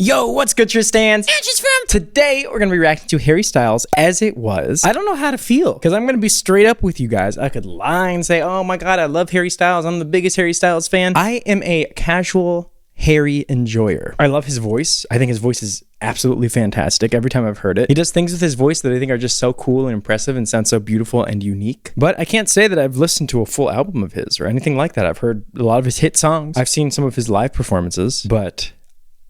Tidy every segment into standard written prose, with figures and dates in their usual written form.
Yo, what's good, Tristan? Today, we're gonna be reacting to Harry Styles As It Was. I don't know how to feel, because I'm gonna be straight up with you guys. I could lie and say, oh my god, I love Harry Styles. I'm the biggest Harry Styles fan. I am a casual Harry enjoyer. I love his voice. I think his voice is absolutely fantastic every time I've heard it. He does things with his voice that I think are just so cool and impressive and sound so beautiful and unique. But I can't say that I've listened to a full album of his or anything like that. I've heard a lot of his hit songs. I've seen some of his live performances, but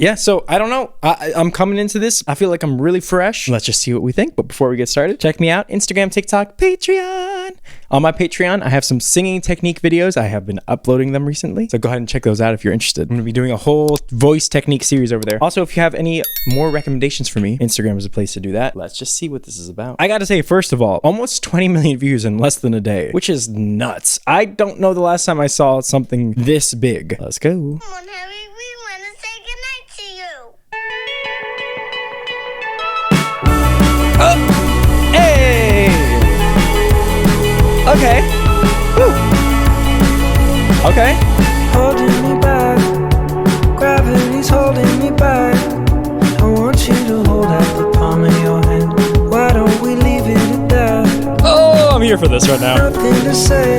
yeah, so I don't know. I'm coming into this. I feel like I'm really fresh. Let's just see what we think. But before we get started, check me out. Instagram, TikTok, Patreon. On my Patreon, I have some singing technique videos. I have been uploading them recently. So go ahead and check those out if you're interested. I'm going to be doing a whole voice technique series over there. Also, if you have any more recommendations for me, Instagram is a place to do that. Let's just see what this is about. I got to say, first of all, almost 20 million views in less than a day, which is nuts. I don't know the last time I saw something this big. Let's go. Come on, Harry. We want to say goodnight to you. Oh, hey. Okay. Woo. Okay. Holding me back, gravity's holding me back. I want you to hold out the palm of your hand. Why don't we leave it at that? Oh, I'm here for this right now. Nothing to say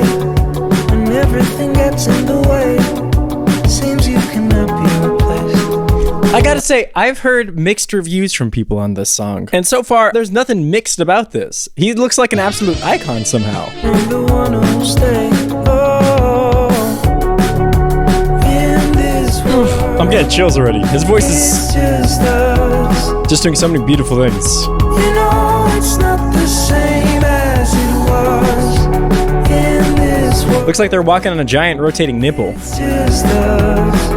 when everything gets in the way. Seems you cannot be replaced. I gotta say, I've heard mixed reviews from people on this song, and so far, there's nothing mixed about this. He looks like an absolute icon somehow. I'm the one who'll stay. Oh, in this world, I'm getting chills already. His voice it's is just us. just doing so many beautiful things. You know it's not the same as it was. In this world, Looks like they're walking on a giant rotating nipple. it's just us.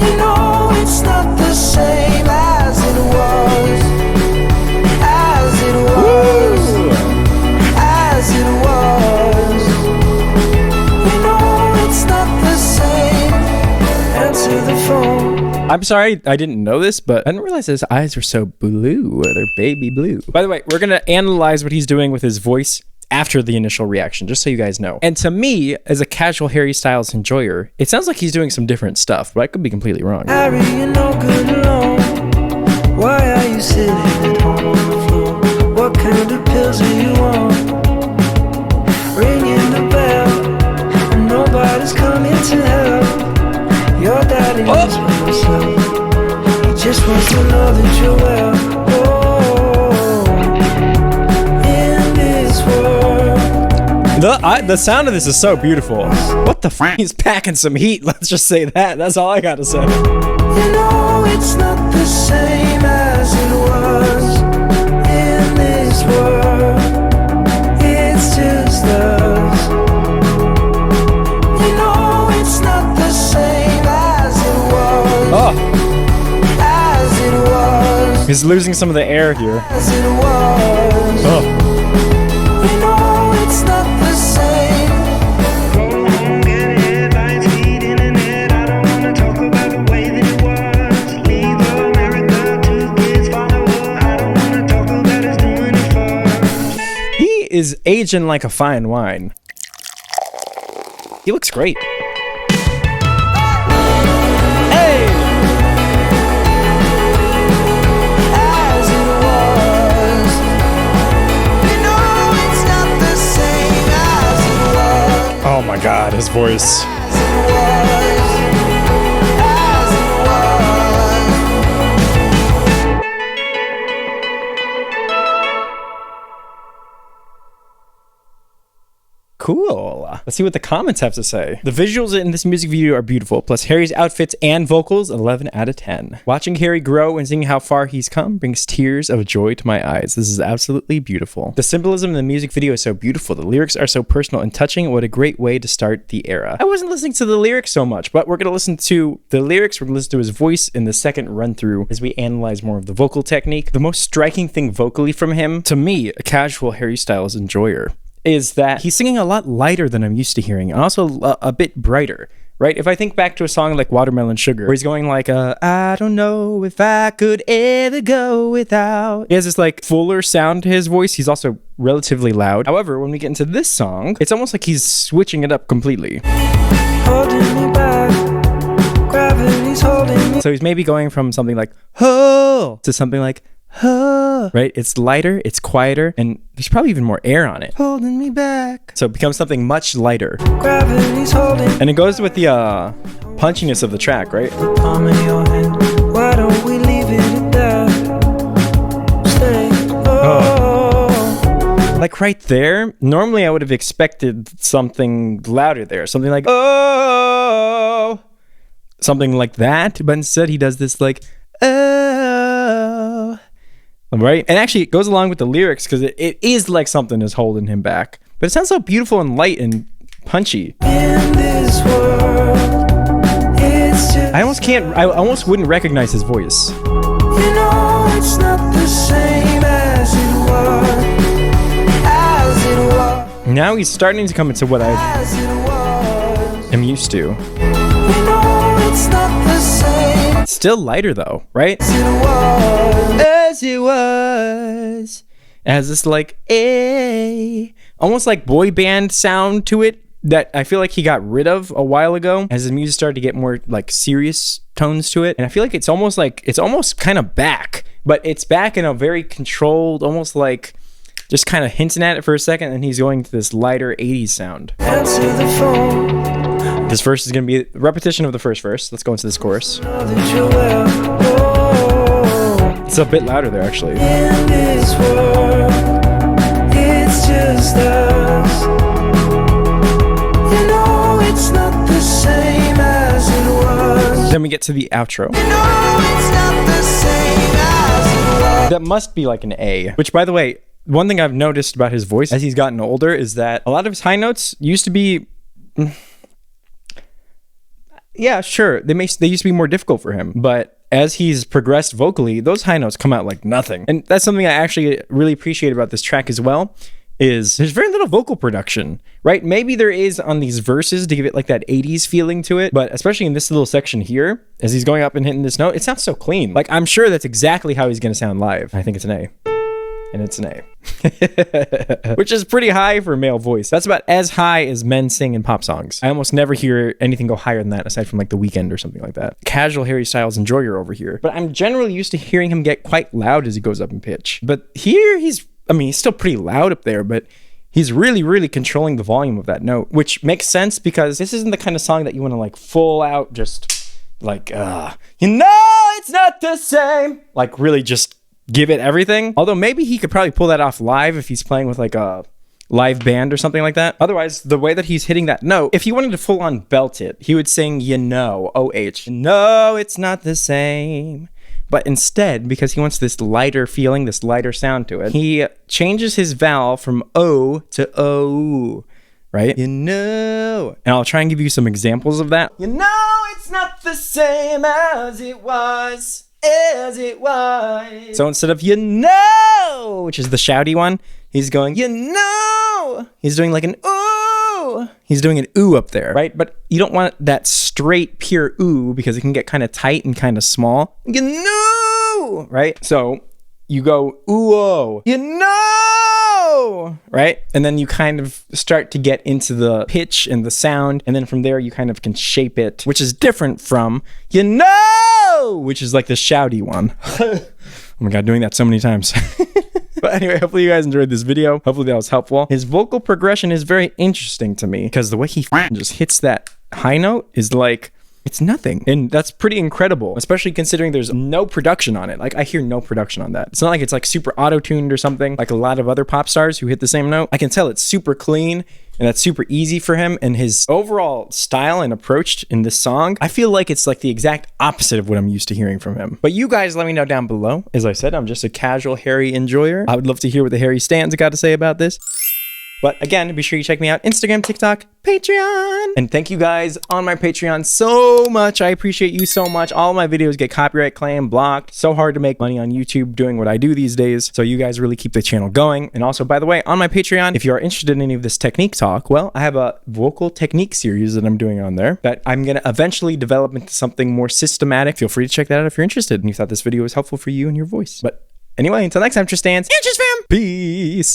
You know it's not the same as it was. As it was. Ooh. As it was. You know it's not the same. Answer the phone. I'm sorry, I didn't know this, but I didn't realize his eyes were so blue. They're baby blue. By the way, we're gonna analyze what he's doing with his voice after the initial reaction, just so you guys know. And to me, as a casual Harry Styles enjoyer, it sounds like he's doing some different stuff, but I could be completely wrong. Harry, you're no good alone. Why are you sitting at home on the floor? What kind of pills are you on? Ringing the bell, and nobody's coming to help. Your daddy knows for himself. He just wants to know that you're well. In this world, The sound of this is so beautiful. What the f? He's packing some heat, let's just say that. That's all I gotta say. you know it's not the same as it was. In this world, it's just us. You know it's not the same as it was. Oh, As it was. he's losing some of the air here. As it was. Oh. You know it's not the same. He is aging like a fine wine. He looks great. Hey! As it was. You know it's not the same as it was. Oh my god, his voice. As it was. As it was. Cool. Let's see what the comments have to say. The visuals in this music video are beautiful, plus Harry's outfits and vocals, 11 out of 10. Watching Harry grow and seeing how far he's come brings tears of joy to my eyes. This is absolutely beautiful. The symbolism in the music video is so beautiful. The lyrics are so personal and touching. What a great way to start the era. I wasn't listening to the lyrics so much, but we're going to listen to the lyrics. We're going to listen to his voice in the second run through as we analyze more of the vocal technique. The most striking thing vocally from him, to me, a casual Harry Styles enjoyer, is that he's singing a lot lighter than I'm used to hearing, and also a bit brighter, right? If I think back to a song like Watermelon Sugar, where he's going like, I don't know if I could ever go without. He has this like fuller sound to his voice. He's also relatively loud. However, when we get into this song, it's almost like he's switching it up completely. Holding me back, gravity's Gravity's holding me. So he's maybe going from something like oh to something like oh, right? It's lighter, it's quieter, and there's probably even more air on it. Holding me back. So it becomes something much lighter. Gravity's holding And it goes with the punchiness of the track, right? the palm of your hand. Why don't we leave it at that? Stay. Oh. Like right there, normally I would have expected something louder there. Something like oh, something like that. But instead he does this like oh. Right? And actually it goes along with the lyrics because it is like something is holding him back. But it sounds so beautiful and light and punchy. In this world, it's just, I almost wouldn't recognize his voice. you know, it's not the same as it was. As it was. Now he's starting to come into what I As it was. am used to. You know, it's not the same It's still lighter though, right? as it was. As it was. It has this like almost like boy band sound to it that I feel like he got rid of a while ago as his music started to get more like serious tones to it. And I feel like it's almost kind of back, but it's back in a very controlled, almost like just kind of hinting at it for a second, and he's going to this lighter 80s sound. Answer the phone. This verse is going to be a repetition of the first verse. Let's go into this chorus. Know that you're well. Oh, It's a bit louder there actually. in this world, it's just us. You know, it's not the same as it was. Then we get to the outro. You know, it's not the same as it was. That must be like an A, which by the way, one thing I've noticed about his voice as he's gotten older is that a lot of his high notes used to be yeah, sure, they used to be more difficult for him, but as he's progressed vocally, those high notes come out like nothing. And that's something I actually really appreciate about this track as well, is there's very little vocal production, right? Maybe there is on these verses to give it like that 80s feeling to it, but especially in this little section here, as he's going up and hitting this note, it sounds so clean. Like I'm sure that's exactly how he's gonna sound live. I think it's an A. And it's an A. Which is pretty high for a male voice. That's about as high as men sing in pop songs. I almost never hear anything go higher than that aside from like The Weeknd or something like that. Casual Harry Styles enjoyer over here. But I'm generally used to hearing him get quite loud as he goes up in pitch. But here he's still pretty loud up there, but he's really, really controlling the volume of that note, which makes sense because this isn't the kind of song that you want to like full out just like, you know, it's not the same. Like really just give it everything. Although maybe he could probably pull that off live if he's playing with like a live band or something like that. Otherwise, the way that he's hitting that note, if he wanted to full on belt it, he would sing, you know, O-H. No, it's not the same. But instead, because he wants this lighter feeling, this lighter sound to it, he changes his vowel from O to O, right? You know. And I'll try and give you some examples of that. You know, it's not the same as it was. As it was. So instead of you know, which is the shouty one, he's going, you know. He's doing like an ooh. He's doing an ooh up there, right? But you don't want that straight, pure ooh because it can get kind of tight and kind of small. You know, right? So you go ooh, oh, you know, right? And then you kind of start to get into the pitch and the sound. And then from there, you kind of can shape it, which is different from you know, which is like the shouty one. Oh my God, doing that so many times. But anyway, hopefully you guys enjoyed this video. Hopefully that was helpful. His vocal progression is very interesting to me because the way he just hits that high note is like, it's nothing. And that's pretty incredible, especially considering there's no production on it. Like I hear no production on that. It's not like it's like super auto-tuned or something like a lot of other pop stars who hit the same note. I can tell it's super clean and that's super easy for him. And his overall style and approach in this song, I feel like it's like the exact opposite of what I'm used to hearing from him. But you guys let me know down below. As I said, I'm just a casual Harry enjoyer. I would love to hear what the Harry Stans got to say about this. But again, be sure you check me out Instagram, TikTok, Patreon. And thank you guys on my Patreon so much. I appreciate you so much. All my videos get copyright claimed, blocked. So hard to make money on YouTube doing what I do these days. So you guys really keep the channel going. And also, by the way, on my Patreon, if you are interested in any of this technique talk, well, I have a vocal technique series that I'm doing on there that I'm going to eventually develop into something more systematic. Feel free to check that out if you're interested and you thought this video was helpful for you and your voice. But anyway, until next time, Tristans, and just fam, peace.